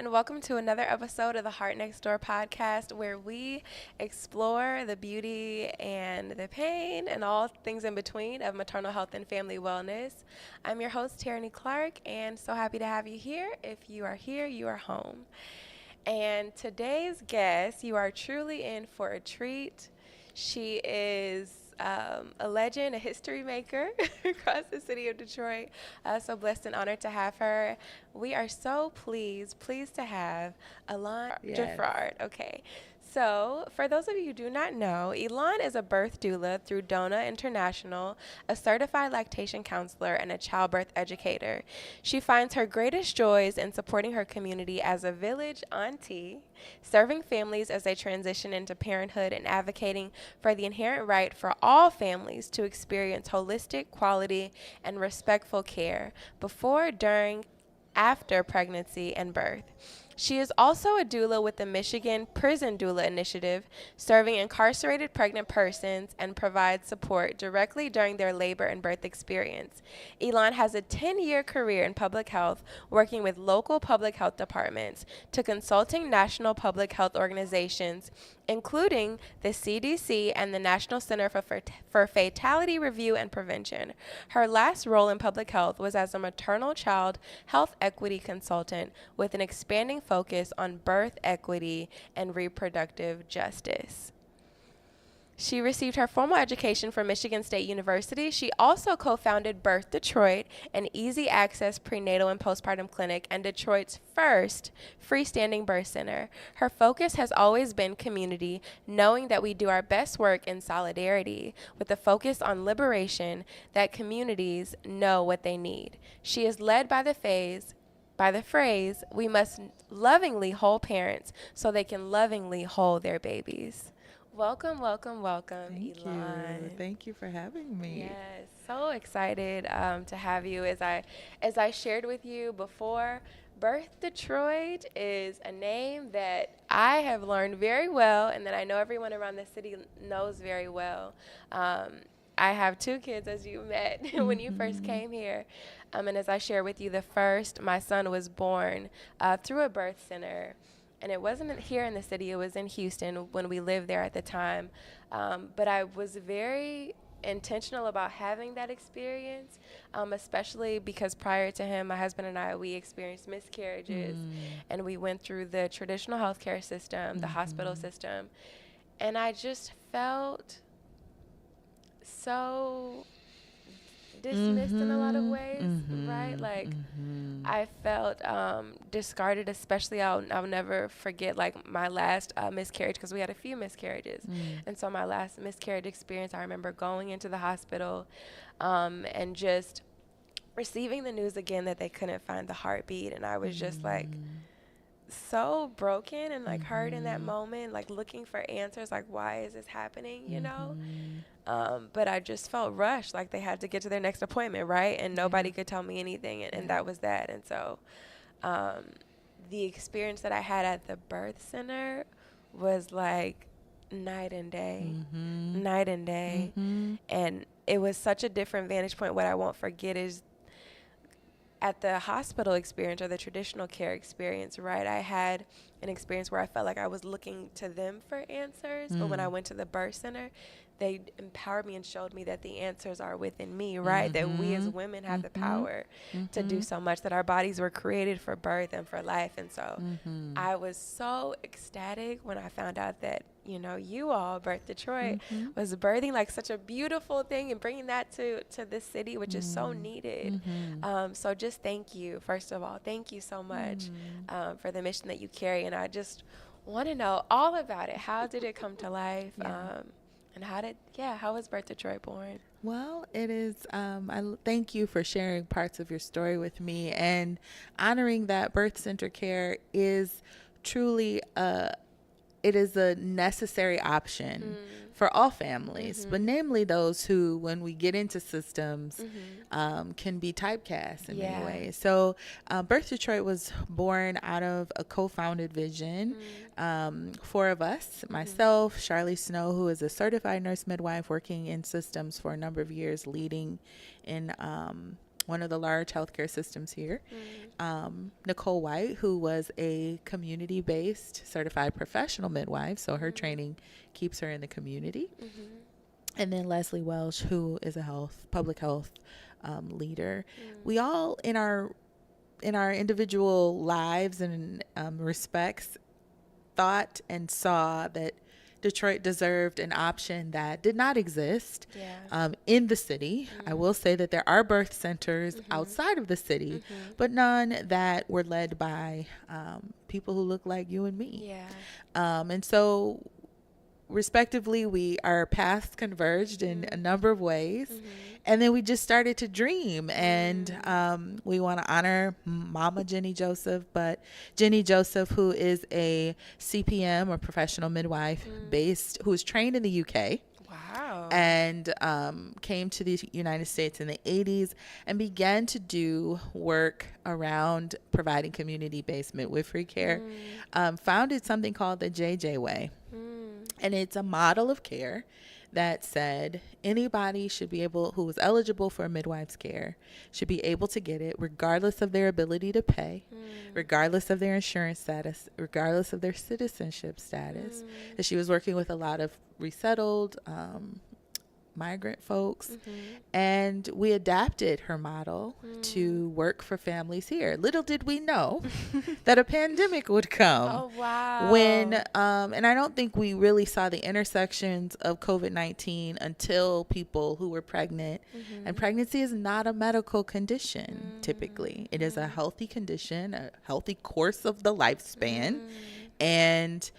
everyone. Welcome to another episode of the Heart Next Door podcast, where we explore the beauty and the pain and all things in between of maternal health and family wellness. I'm your host, Tierney Clark, and so happy to have you here. If you are here, you are home. And today's guest, you are truly in for a treat. She is a legend, a history maker across the city of Detroit. So blessed and honored to have her. We are so pleased to have Elon Geffrard. Okay. So, for those of you who do not know, Elon is a birth doula through Dona International, a certified lactation counselor, and a childbirth educator. She finds her greatest joys in supporting her community as a village auntie, serving families as they transition into parenthood, and advocating for the inherent right for all families to experience holistic, quality, and respectful care before, during, after pregnancy and birth. She is also a doula with the Michigan Prison Doula Initiative, serving incarcerated pregnant persons and provides support directly during their labor and birth experience. Elon has a 10-year career in public health, working with local public health departments to consulting national public health organizations, including the CDC and the National Center for Fatality Review and Prevention. Her last role in public health was as a maternal child health equity consultant with an expanding focus on birth equity and reproductive justice. She received her formal education from Michigan State University. She also co-founded Birth Detroit, an easy access prenatal and postpartum clinic, and Detroit's first freestanding birth center. Her focus has always been community, knowing that we do our best work in solidarity, with a focus on liberation, that communities know what they need. She is led by the phrase, we must lovingly hold parents so they can lovingly hold their babies. Welcome, Thank Elon. you. Thank you for having me. Yes, so excited to have you. As I shared with you before, Birth Detroit is a name that I have learned very well, and that I know everyone around the city knows very well. I have two kids, as you met when you first came here. And as I shared with you, my son was born through a birth center. And it wasn't here in the city, it was in Houston when we lived there at the time. But I was very intentional about having that experience, especially because prior to him, my husband and I, we experienced miscarriages. And we went through the traditional healthcare system, the hospital system. And I just felt so dismissed in a lot of ways, right? Like, I felt discarded, especially I'll never forget, like, my last miscarriage, because we had a few miscarriages. And so my last miscarriage experience, I remember going into the hospital and just receiving the news again that they couldn't find the heartbeat. And I was just like so broken and like hurt in that moment, like looking for answers, like, why is this happening, you know? But I just felt rushed, like they had to get to their next appointment, right? And nobody could tell me anything, and that was that. And so the experience that I had at the birth center was like night and day. And it was such a different vantage point. What I won't forget is at the hospital experience, or the traditional care experience, right, I had an experience where I felt like I was looking to them for answers. But when I went to the birth center, they empowered me and showed me that the answers are within me, right? That we as women have the power to do so much, that our bodies were created for birth and for life. And so I was so ecstatic when I found out that, you know, you all, Birth Detroit, was birthing like such a beautiful thing and bringing that to this city, which is so needed. So just thank you, first of all. Thank you so much for the mission that you carry. And I just want to know all about it. How did it come to life? And how was Birth Detroit born? Well, it is, thank you for sharing parts of your story with me, and honoring that birth center care is truly it is a necessary option for all families, but namely those who, when we get into systems, can be typecast in many ways. So Birth Detroit was born out of a co-founded vision. 4 of us, myself, Charlie Snow, who is a certified nurse midwife working in systems for a number of years, leading in one of the large healthcare systems here. Nicole White, who was a community-based certified professional midwife, so her training keeps her in the community. And then Leslie Welsh, who is a public health leader. We all, in our individual lives and respects, thought and saw that Detroit deserved an option that did not exist in the city. I will say that there are birth centers outside of the city, but none that were led by people who look like you and me. And so respectively, our paths converged in a number of ways. And then we just started to dream. And we want to honor Mama Jenny Joseph, but Jenny Joseph, who is a CPM or professional midwife who was trained in the UK. Wow. And came to the United States in the 80s and began to do work around providing community-based midwifery care. Founded something called the JJ Way. And it's a model of care that said anybody should be able, who was eligible for midwife's care, should be able to get it regardless of their ability to pay, regardless of their insurance status, regardless of their citizenship status. And she was working with a lot of resettled migrant folks. And we adapted her model to work for families here. Little did we know that a pandemic would come. Oh, wow. When, and I don't think we really saw the intersections of COVID-19 until people who were pregnant. And pregnancy is not a medical condition, typically. It is a healthy condition, a healthy course of the lifespan. And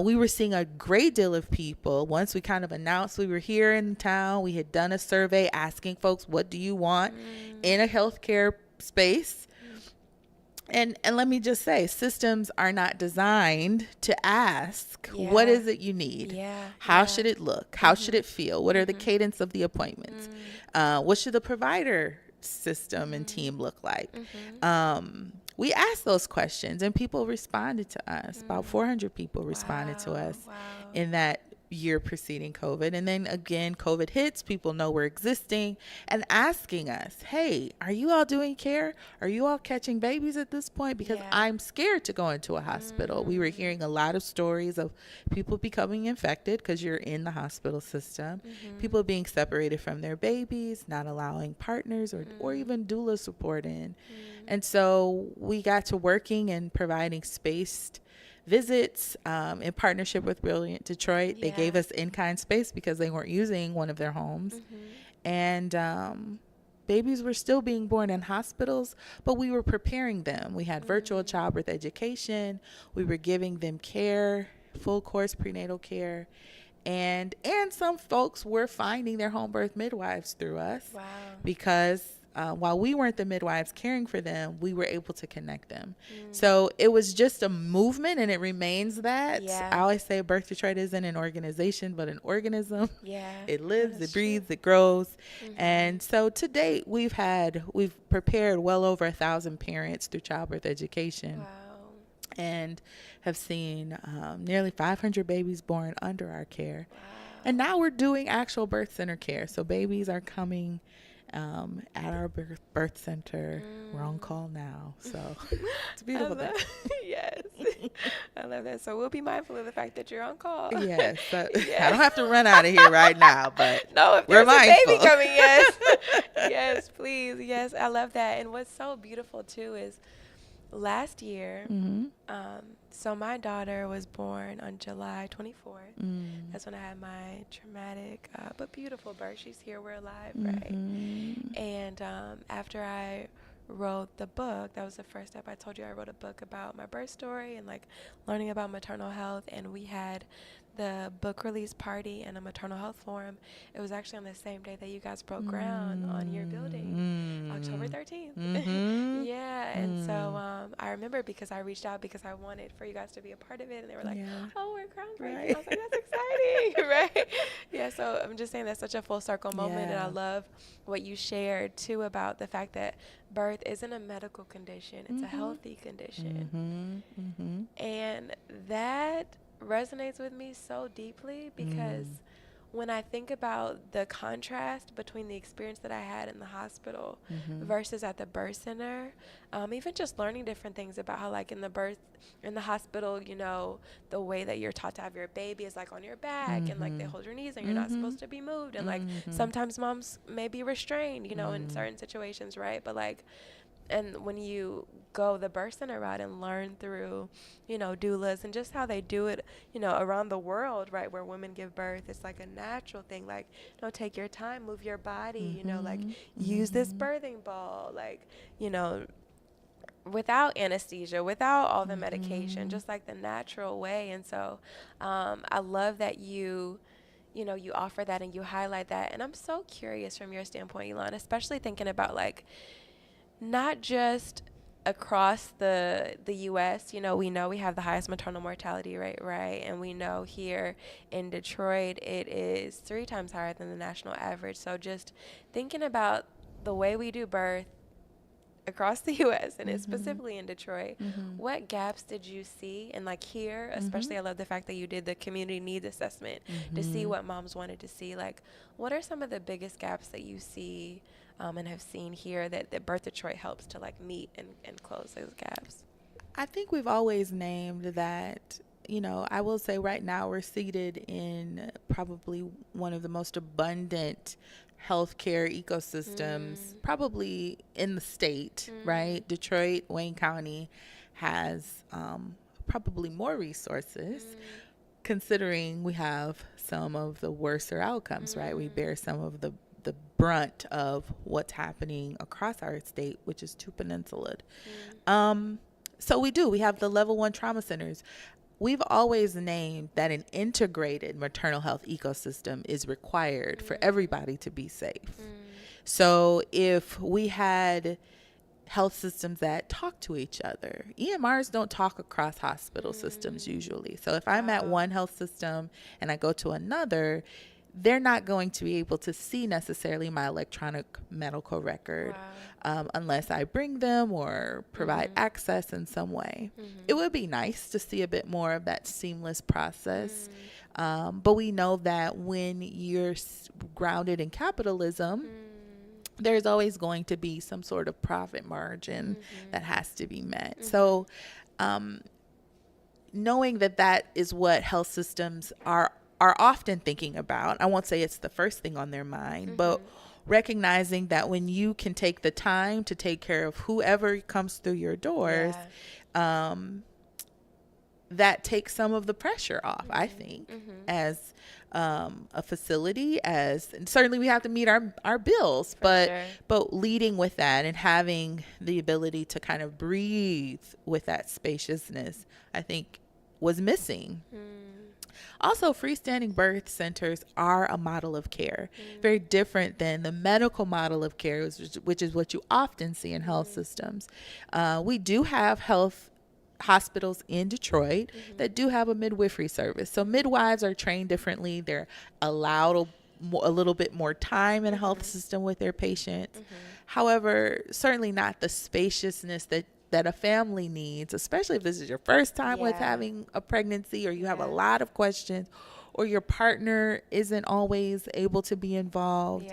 we were seeing a great deal of people. Once we kind of announced we were here in town, we had done a survey asking folks, what do you want in a healthcare space? And let me just say, systems are not designed to ask, what is it you need? How should it look? How should it feel? What are the cadence of the appointments? What should the provider system and team look like? We asked those questions and people responded to us. About 400 people responded to us in that year preceding COVID. And then again, COVID hits, people know we're existing and asking us, hey, are you all doing care? Are you all catching babies at this point? Because I'm scared to go into a hospital. We were hearing a lot of stories of people becoming infected because you're in the hospital system, people being separated from their babies, not allowing partners or even doula support in. And so we got to working and providing spaced visits in partnership with Brilliant Detroit. They gave us in-kind space because they weren't using one of their homes. And babies were still being born in hospitals, but we were preparing them. We had virtual childbirth education. We were giving them care, full course prenatal care. And some folks were finding their home birth midwives through us because while we weren't the midwives caring for them, we were able to connect them. So it was just a movement, and it remains that. I always say Birth Detroit isn't an organization, but an organism. It lives, it breathes, it grows. And so to date, we've prepared well over 1,000 parents through childbirth education. And have seen nearly 500 babies born under our care. And now we're doing actual birth center care. So babies are coming at our birth center. We're on call now, so it's a beautiful thing. Yes, I love that. So we'll be mindful of the fact that you're on call. Yes, I don't have to run out of here right now, but no, if there's a baby coming, yes, please, yes, I love that. And what's so beautiful too is last year, so my daughter was born on July 24th. That's when I had my traumatic but beautiful birth. She's here, we're alive, right? And after I wrote the book, that was the first step. I told you I wrote a book about my birth story and like learning about maternal health, and we had the book release party and a maternal health forum. It was actually on the same day that you guys broke ground on your building, October 13th. And so I remember because I reached out because I wanted for you guys to be a part of it, and they were like, oh, we're groundbreaking. I was like, that's exciting, right? So I'm just saying that's such a full circle moment, and I love what you shared too about the fact that birth isn't a medical condition, it's a healthy condition. And that resonates with me so deeply because when I think about the contrast between the experience that I had in the hospital versus at the birth center, even just learning different things about how, like, in the hospital, you know, the way that you're taught to have your baby is like on your back, and like they hold your knees and you're not supposed to be moved, and like sometimes moms may be restrained, you know, in certain situations, right? But like, and when you go the birth center route and learn through, you know, doulas and just how they do it, you know, around the world, right, where women give birth, it's like a natural thing. Like, you know, take your time, move your body, you know, like use this birthing ball, like, you know, without anesthesia, without all the medication, just like the natural way. And so I love that you know, you offer that and you highlight that. And I'm so curious from your standpoint, Elon, especially thinking about like not just across the U.S. You know we have the highest maternal mortality rate, right? And we know here in Detroit it is 3 times higher than the national average. So just thinking about the way we do birth across the U.S. and specifically in Detroit, what gaps did you see? And like here, especially, I love the fact that you did the community needs assessment to see what moms wanted to see. Like, what are some of the biggest gaps that you see and have seen here that Birth Detroit helps to like meet and close those gaps? I think we've always named that, you know, I will say right now we're seated in probably one of the most abundant healthcare ecosystems probably in the state, right? Detroit, Wayne County has probably more resources considering we have some of the worser outcomes, right? We bear some of the brunt of what's happening across our state, which is too peninsulaed. So we have the level 1 trauma centers. We've always named that an integrated maternal health ecosystem is required for everybody to be safe. So if we had health systems that talk to each other, EMRs don't talk across hospital systems usually. So if I'm at one health system and I go to another, they're not going to be able to see necessarily my electronic medical record unless I bring them or provide access in some way. It would be nice to see a bit more of that seamless process. But we know that when you're grounded in capitalism, there's always going to be some sort of profit margin that has to be met. So knowing that is what health systems are often thinking about. I won't say it's the first thing on their mind, but recognizing that when you can take the time to take care of whoever comes through your doors, that takes some of the pressure off, I think, as a facility, and certainly we have to meet our bills, but leading with that and having the ability to kind of breathe with that spaciousness, I think was missing. Also, freestanding birth centers are a model of care, very different than the medical model of care, which is what you often see in health systems. We do have hospitals in Detroit that do have a midwifery service. So midwives are trained differently. They're allowed a little bit more time in a health system with their patients. However, certainly not the spaciousness that a family needs, especially if this is your first time with having a pregnancy, or you have a lot of questions, or your partner isn't always able to be involved.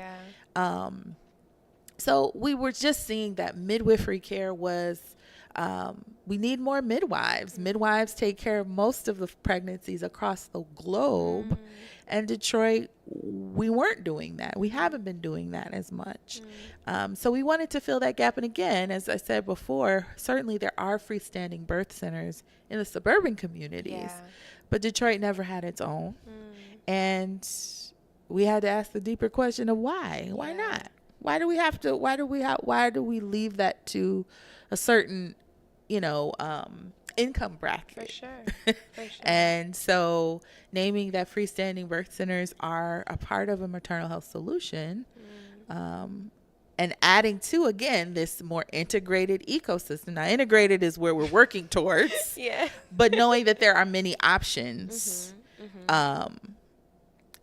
So we were just seeing that midwifery care was, we need more midwives. Midwives take care of most of the pregnancies across the globe. And Detroit, we weren't doing that. We haven't been doing that as much. So we wanted to fill that gap. And again, as I said before, certainly there are freestanding birth centers in the suburban communities, but Detroit never had its own. And we had to ask the deeper question of why? Why not? Why do we leave that to a certain, income bracket? For sure. And so naming that freestanding birth centers are a part of a maternal health solution, and adding to, again, this more integrated ecosystem. Now, integrated is where we're working towards, but knowing that there are many options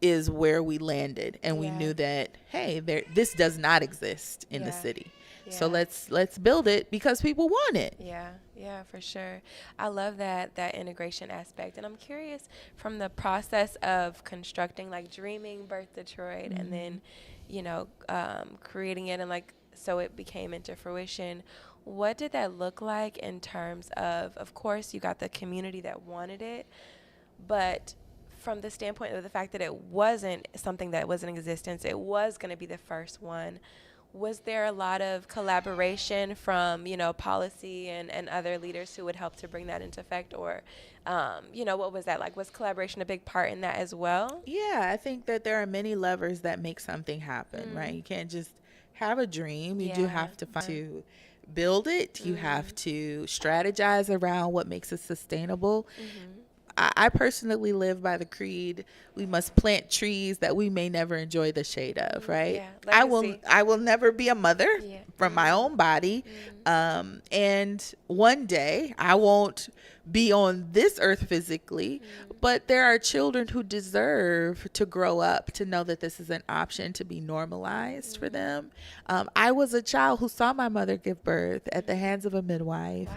is where we landed. And we knew that, hey, this does not exist in the city. So Yeah. let's build it because people want it. Yeah, for sure. I love that integration aspect. And I'm curious from the process of constructing, like dreaming Birth Detroit and then, creating it and like so it became into fruition. What did that look like in terms of course, you got the community that wanted it, but from the standpoint of the fact that it wasn't something that was in existence, it was going to be the first one. Was there a lot of collaboration from, policy and other leaders who would help to bring that into effect? Or, what was that like? Was collaboration a big part in that as well? Yeah, I think that there are many levers that make something happen, right? You can't just have a dream. You do have to build it. You have to strategize around what makes it sustainable. I personally live by the creed, we must plant trees that we may never enjoy the shade of, right? Yeah, I legacy. will never be a mother from my own body. And one day I won't be on this earth physically, but there are children who deserve to grow up to know that this is an option to be normalized for them. I was a child who saw my mother give birth at the hands of a midwife. Wow.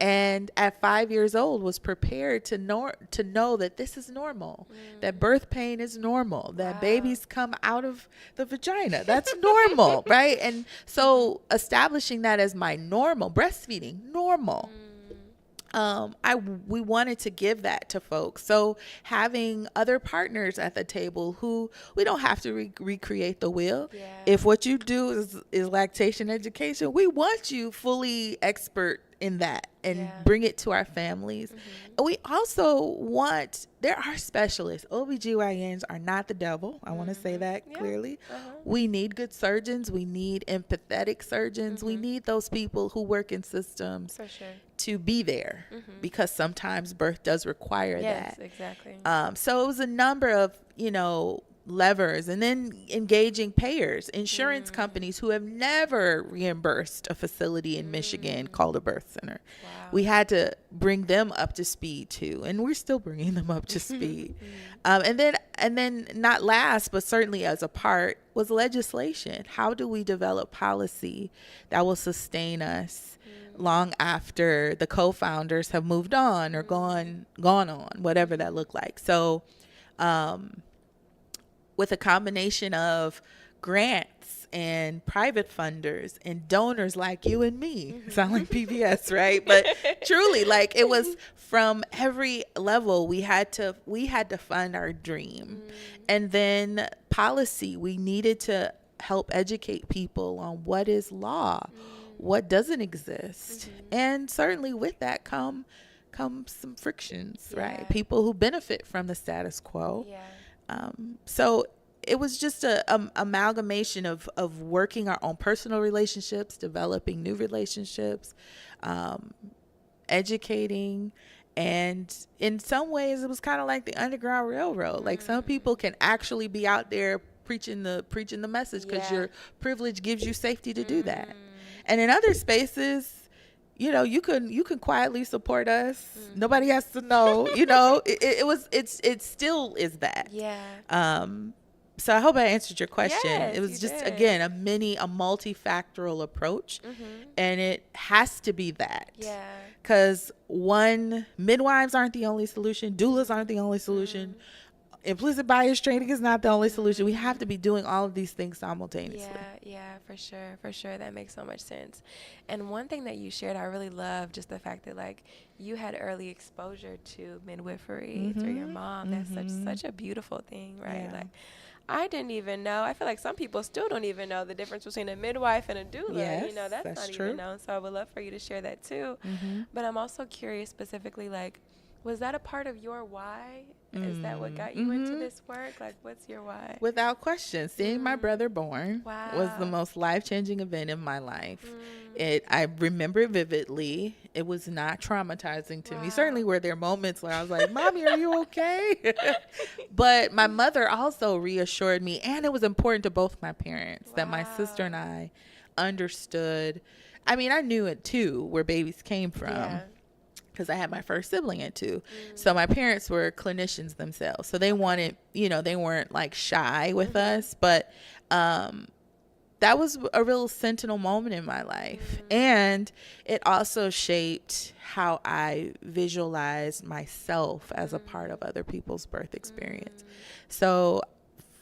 And at 5 years old was prepared to know that this is normal, that birth pain is normal, that babies come out of the vagina. That's normal, right? And so establishing that as my normal, breastfeeding, normal. We wanted to give that to folks. So having other partners at the table who we don't have to recreate the wheel. Yeah. If what you do is lactation education, we want you fully expert in that and bring it to our families. And we also want, there are specialists. OBGYNs are not the devil. I want to say that clearly. We need good surgeons. We need empathetic surgeons. We need those people who work in systems For sure. to be there because sometimes birth does require that. Yes, exactly. So it was a number of, levers, and then engaging payers, insurance companies who have never reimbursed a facility in Michigan called a birth center. Wow. We had to bring them up to speed too, and we're still bringing them up to speed. And then not last, but certainly as a part, was legislation. How do we develop policy that will sustain us long after the co-founders have moved on or gone on, whatever that looked like? So, with a combination of grants and private funders and donors like you and me, sound like PBS, right? But truly, like, it was from every level. We had to fund our dream. And then policy, we needed to help educate people on what is law, what doesn't exist. And certainly with that come some frictions, right? People who benefit from the status quo. So it was just a amalgamation of working our own personal relationships, developing new relationships, educating. And in some ways it was kind of like the Underground Railroad. Like, some people can actually be out there preaching the message because your privilege gives you safety to do that. And in other spaces, you can quietly support us. Nobody has to know. It still is that. So I hope I answered your question. Yes, it was you just did. again a multifactorial approach, and it has to be that. Because midwives aren't the only solution. Doulas aren't the only solution. Implicit bias training is not the only solution. We have to be doing all of these things simultaneously. Yeah, for sure. That makes so much sense. And one thing that you shared, I really love just the fact that, like, you had early exposure to midwifery through your mom. That's such a beautiful thing, right? Yeah. Like, I didn't even know. I feel like some people still don't even know the difference between a midwife and a doula. Yes, That's that's not true. even known. So I would love for you to share that too. But I'm also curious specifically, like, was that a part of your why? Is that what got you into this work? Like, what's your why? Without question, seeing my brother born was the Wow. most life-changing event in my life. I remember it vividly. It was not traumatizing to me. Certainly were there moments where I was like, Mommy, are you okay? But my mother also reassured me, and it was important to both my parents that my sister and I understood. I mean, I knew it too, where babies came from. Because I had my first sibling at 2. So my parents were clinicians themselves. So they wanted, they weren't like shy with us. But that was a real sentinel moment in my life. And it also shaped how I visualized myself as a part of other people's birth experience. So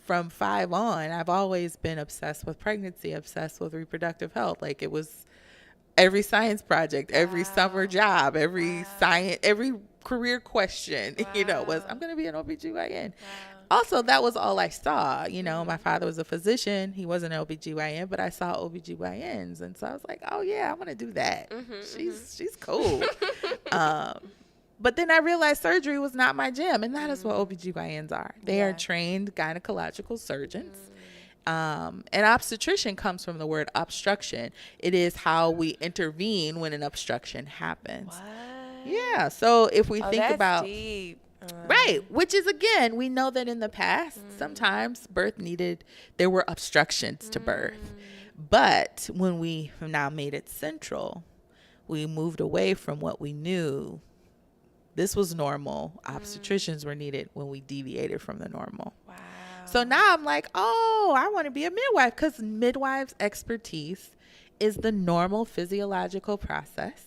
from 5 on, I've always been obsessed with pregnancy, obsessed with reproductive health. Like, it was every science project, every summer job, every science, every career question, was, I'm going to be an OBGYN. Also, that was all I saw. My father was a physician. He wasn't an OBGYN, but I saw OBGYNs. And so I was like, oh, yeah, I want to do that. She's cool. But then I realized surgery was not my jam. And that is what OBGYNs are. They are trained gynecological surgeons. And obstetrician comes from the word obstruction. It is how we intervene when an obstruction happens. What? Yeah. So if we think that's about deep. Right. Which is, again, we know that in the past, sometimes there were obstructions to birth. But when we have now made it central, we moved away from what we knew. This was normal. Obstetricians were needed when we deviated from the normal. Wow. So now I'm like, oh, I want to be a midwife, because midwives' expertise is the normal physiological process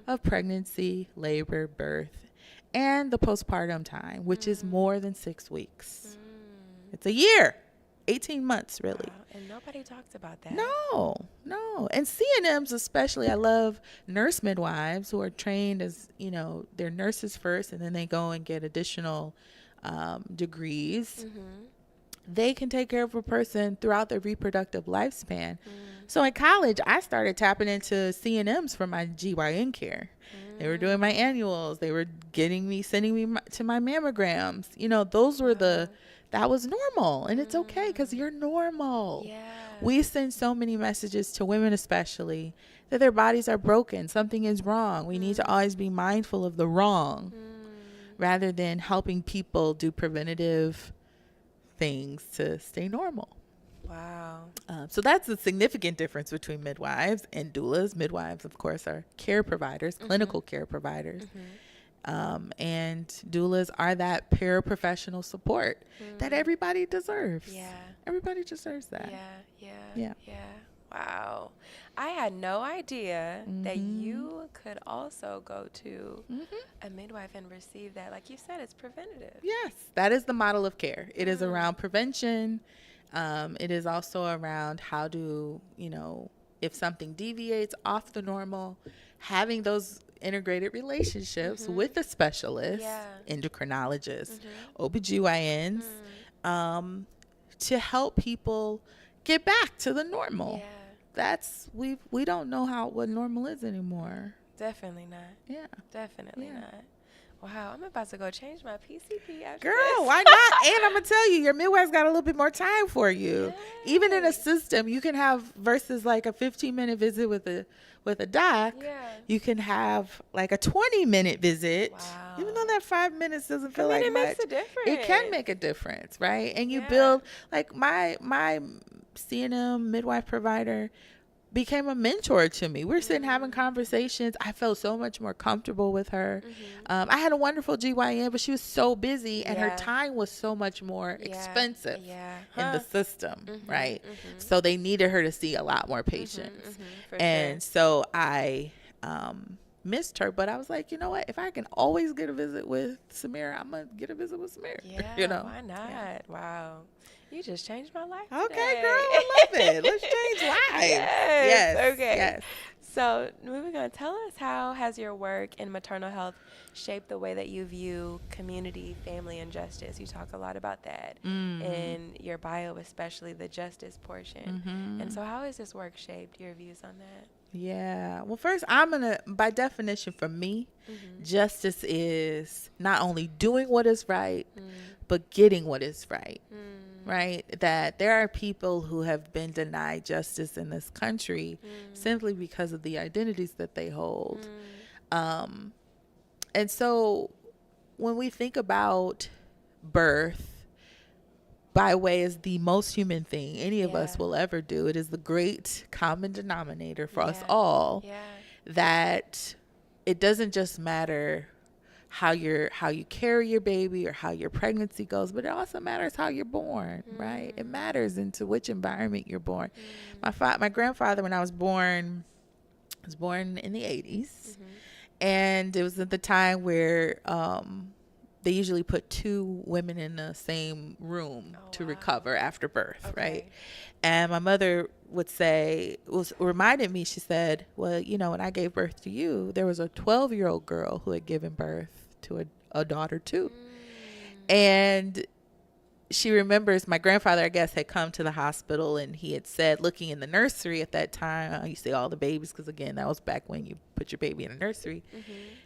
of pregnancy, labor, birth, and the postpartum time, which is more than 6 weeks. It's a year, 18 months, really. Wow. And nobody talks about that. No. And CNMs especially, I love nurse midwives who are trained as, they're nurses first, and then they go and get additional degrees. They can take care of a person throughout their reproductive lifespan. So in college, I started tapping into CNMs for my GYN care. They were doing my annuals. They were sending me to my mammograms. Those were that was normal. And it's okay, because you're normal. Yeah. We send so many messages to women, especially, that their bodies are broken. Something is wrong. We need to always be mindful of the wrong rather than helping people do preventative things to stay normal. Wow. So that's a significant difference between midwives and doulas. Midwives, of course, are care providers, clinical care providers. And doulas are that paraprofessional support that everybody deserves. Yeah. Everybody deserves that. Yeah. Wow. I had no idea that you could also go to a midwife and receive that. Like you said, it's preventative. Yes, that is the model of care. It is around prevention. It is also around how to, if something deviates off the normal, having those integrated relationships with a specialist, endocrinologist, OBGYNs, to help people get back to the normal. We don't know what normal is anymore. Definitely not. Yeah. Definitely not. Wow, I'm about to go change my PCP after Girl, this. why not? And I'm going to tell you, your midwife's got a little bit more time for you. Yay. Even in a system, you can have, versus like a 15-minute visit with a doc, you can have like a 20-minute visit. Wow. Even though that 5 minutes doesn't feel like it much. makes a difference. It can make a difference, right? And you build, like my CNM midwife provider became a mentor to me. We're sitting having conversations. I felt so much more comfortable with her. I had a wonderful GYN, but she was so busy, and her time was so much more expensive in the system, right? So they needed her to see a lot more patients. And so I missed her, but I was like, you know what? If I can always get a visit with Samira, I'm going to get a visit with Samira. Why not? Wow. You just changed my life Okay, today. girl, I love it. Let's change lives. Yes. Okay. Yes. So moving on, tell us, how has your work in maternal health shaped the way that you view community, family, and justice? You talk a lot about that in your bio, especially the justice portion. And so how has this work shaped your views on that? Yeah. Well, first, by definition for me, justice is not only doing what is right, but getting what is right. Right? That there are people who have been denied justice in this country simply because of the identities that they hold. And so when we think about birth, by way is the most human thing any of us will ever do. It is the great common denominator for us all, that it doesn't just matter how you carry your baby or how your pregnancy goes, but it also matters how you're born, right? It matters into which environment you're born. My grandfather, when I was born in the 80s, and it was at the time where they usually put two women in the same room to recover after birth, right? And my mother would say, reminded me, she said, well, you know, when I gave birth to you, there was a 12-year-old girl who had given birth to a daughter too. And she remembers my grandfather, I guess, had come to the hospital, and he had said, looking in the nursery at that time, you see all the babies, because again, that was back when you put your baby in a nursery.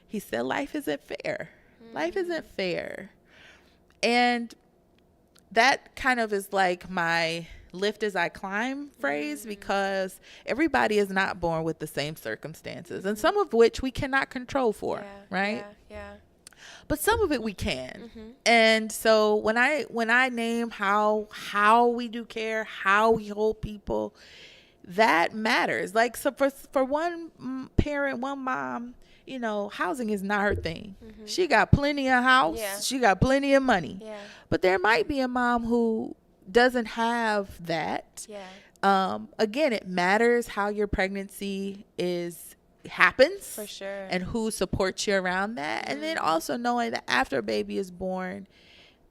He said, life isn't fair. Life isn't fair. And that kind of is like my lift as I climb phrase, because everybody is not born with the same circumstances, and some of which we cannot control for, right? Yeah. But some of it we can. And so when I name how we do care, how we hold people, that matters. Like, so for one parent, one mom, you know, housing is not her thing. She got plenty of house. She got plenty of money. But there might be a mom who doesn't have that. Again, it matters how your pregnancy happens, for sure, and who supports you around that. And then also knowing that after a baby is born,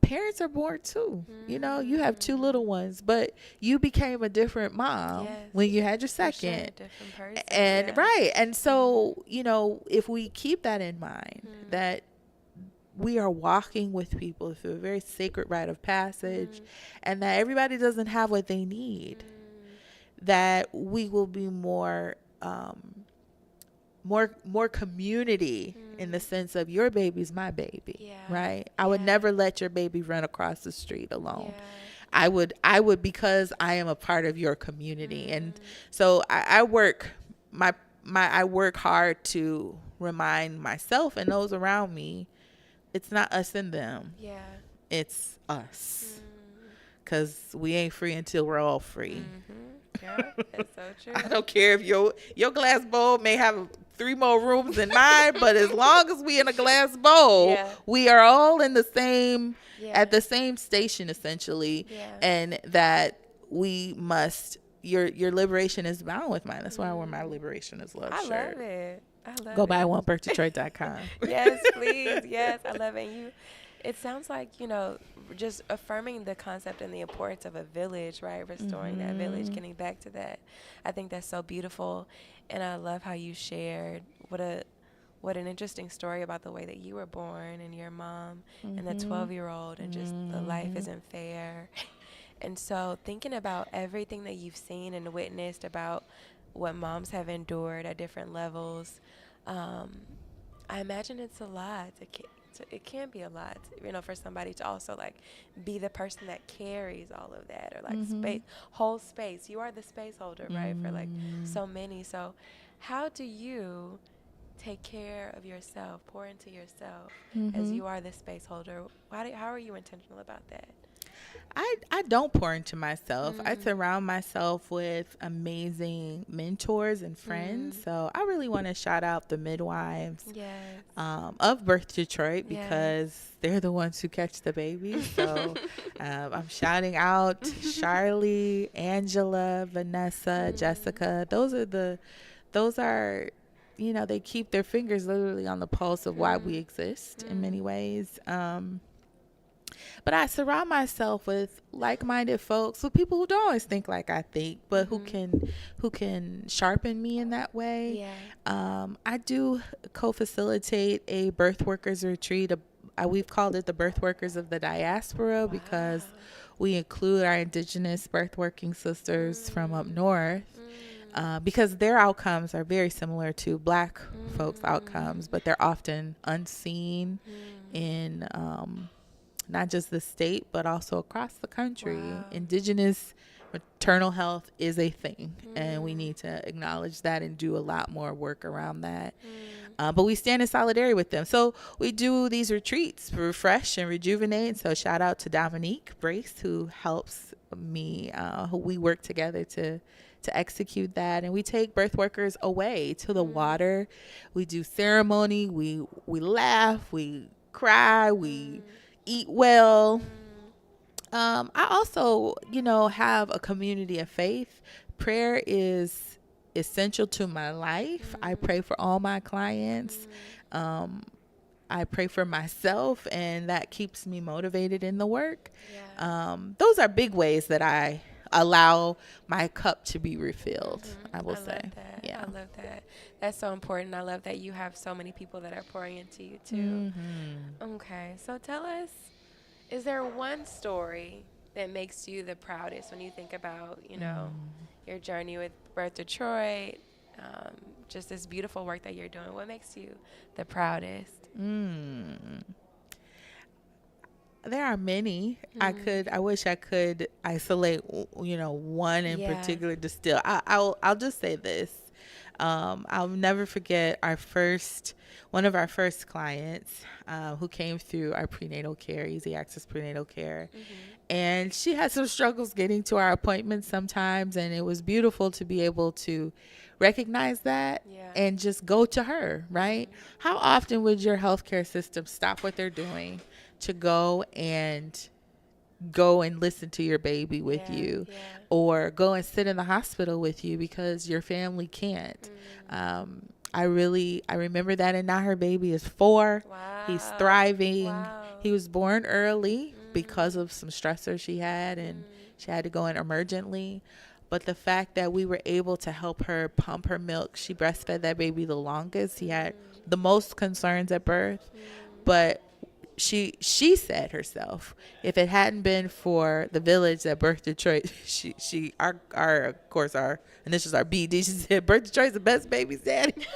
parents are born too. You know, you have two little ones, but you became a different mom when you had your second. Different person. And right. And so, you know, if we keep that in mind, that we are walking with people through a very sacred rite of passage, and that everybody doesn't have what they need, that we will be more community in the sense of, your baby's my baby, right? I would never let your baby run across the street alone. I would, because I am a part of your community. And so I work hard to remind myself and those around me, it's not us and them. It's us. 'Cause we ain't free until we're all free. Yeah, that's so true. I don't care if your glass bowl may have 3 more rooms than mine, but as long as we in a glass bowl, we are all in the same, at the same station essentially, and that we must. Your liberation is bound with mine. That's why I wear my liberation is love shirt. Love it. I love it. Go buy onebirthdetroit.com. Yes, please. Yes, I love it. It sounds like, you know, just affirming the concept and the importance of a village, right? Restoring that village, getting back to that. I think that's so beautiful. And I love how you shared what an interesting story about the way that you were born, and your mom and the 12-year-old, and just the life isn't fair. And so thinking about everything that you've seen and witnessed about what moms have endured at different levels, I imagine it's a lot. It can be a lot, you know, for somebody to also like be the person that carries all of that, or like whole space. You are the space holder, right, for like so many. So how do you take care of yourself, pour into yourself as you are the space holder? How are you intentional about that? I don't pour into myself. I surround myself with amazing mentors and friends. So I really want to shout out the midwives of Birth Detroit, because they're the ones who catch the babies. So I'm shouting out Charlie, Angela, Vanessa, Jessica. Those are, you know, they keep their fingers literally on the pulse of why we exist in many ways. But I surround myself with like-minded folks, with people who don't always think like I think, but who can sharpen me in that way. I do co-facilitate a birth workers retreat. We've called it the Birth Workers of the Diaspora, because we include our indigenous birth working sisters from up north, because their outcomes are very similar to Black folks' outcomes, but they're often unseen in not just the state, but also across the country. Indigenous maternal health is a thing, and we need to acknowledge that and do a lot more work around that. But we stand in solidarity with them. So we do these retreats to refresh and rejuvenate. So shout out to Dominique Brace, who helps me, who we work together to to execute that. And we take birth workers away to the water. We do ceremony. We laugh. We cry. We eat well. I also, have a community of faith. Prayer is essential to my life. I pray for all my clients. I pray for myself, and that keeps me motivated in the work. Those are big ways that I allow my cup to be refilled, I will say. Love that. I love that. That's so important. I love that you have so many people that are pouring into you too. Okay, so tell us, is there one story that makes you the proudest when you think about, your journey with Birth Detroit, just this beautiful work that you're doing? What makes you the proudest? There are many. I wish I could isolate, one in particular distill. I'll just say this. I'll never forget one of our first clients who came through our prenatal care, easy access prenatal care. And she had some struggles getting to our appointments sometimes. And it was beautiful to be able to recognize that and just go to her, right? How often would your healthcare system stop what they're doing to go and listen to your baby with you, or go and sit in the hospital with you because your family can't? I remember that. And now her baby is 4. Wow. He's thriving. Wow. He was born early because of some stressors she had, and she had to go in emergently. But the fact that we were able to help her pump her milk, she breastfed that baby the longest. He had the most concerns at birth, but she said herself, if it hadn't been for the village at Birth Detroit, our initials are BD. She said, Birth Detroit's the best baby's daddy.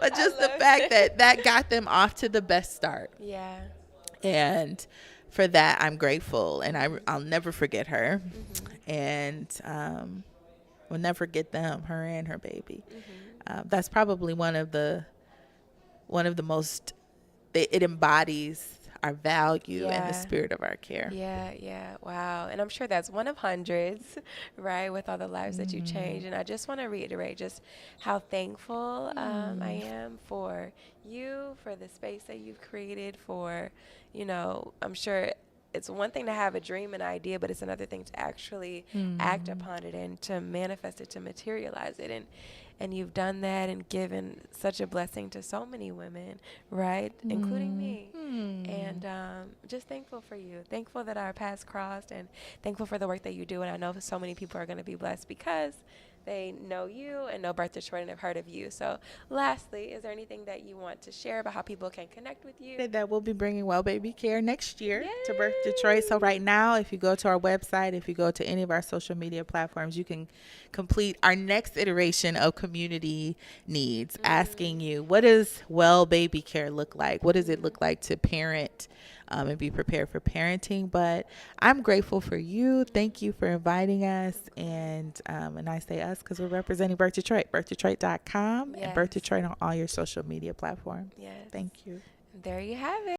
But just the fact that got them off to the best start. Yeah. And for that, I'm grateful, and I'll never forget her, and will never forget them, her and her baby. That's probably one of the most. It embodies our value and the spirit of our care. Yeah. Wow. And I'm sure that's one of hundreds, right, with all the lives that you change. And I just want to reiterate just how thankful I am for you, for the space that you've created, for, I'm sure it's one thing to have a dream and idea, but it's another thing to actually act upon it and to manifest it, to materialize it. And you've done that and given such a blessing to so many women, right, including me. And just thankful for you. Thankful that our paths crossed, and thankful for the work that you do. And I know so many people are going to be blessed because they know you and know Birth Detroit and have heard of you. So lastly, is there anything that you want to share about how people can connect with you? That we'll be bringing Well Baby Care next year to Birth Detroit. So right now, if you go to our website, if you go to any of our social media platforms, you can complete our next iteration of community needs, asking you, what does Well Baby Care look like? What does it look like to parent and be prepared for parenting? But I'm grateful for you. Thank you for inviting us. And I say us because we're representing Birth Detroit, birthdetroit.com, and Birth Detroit on all your social media platforms. Thank you. There you have it.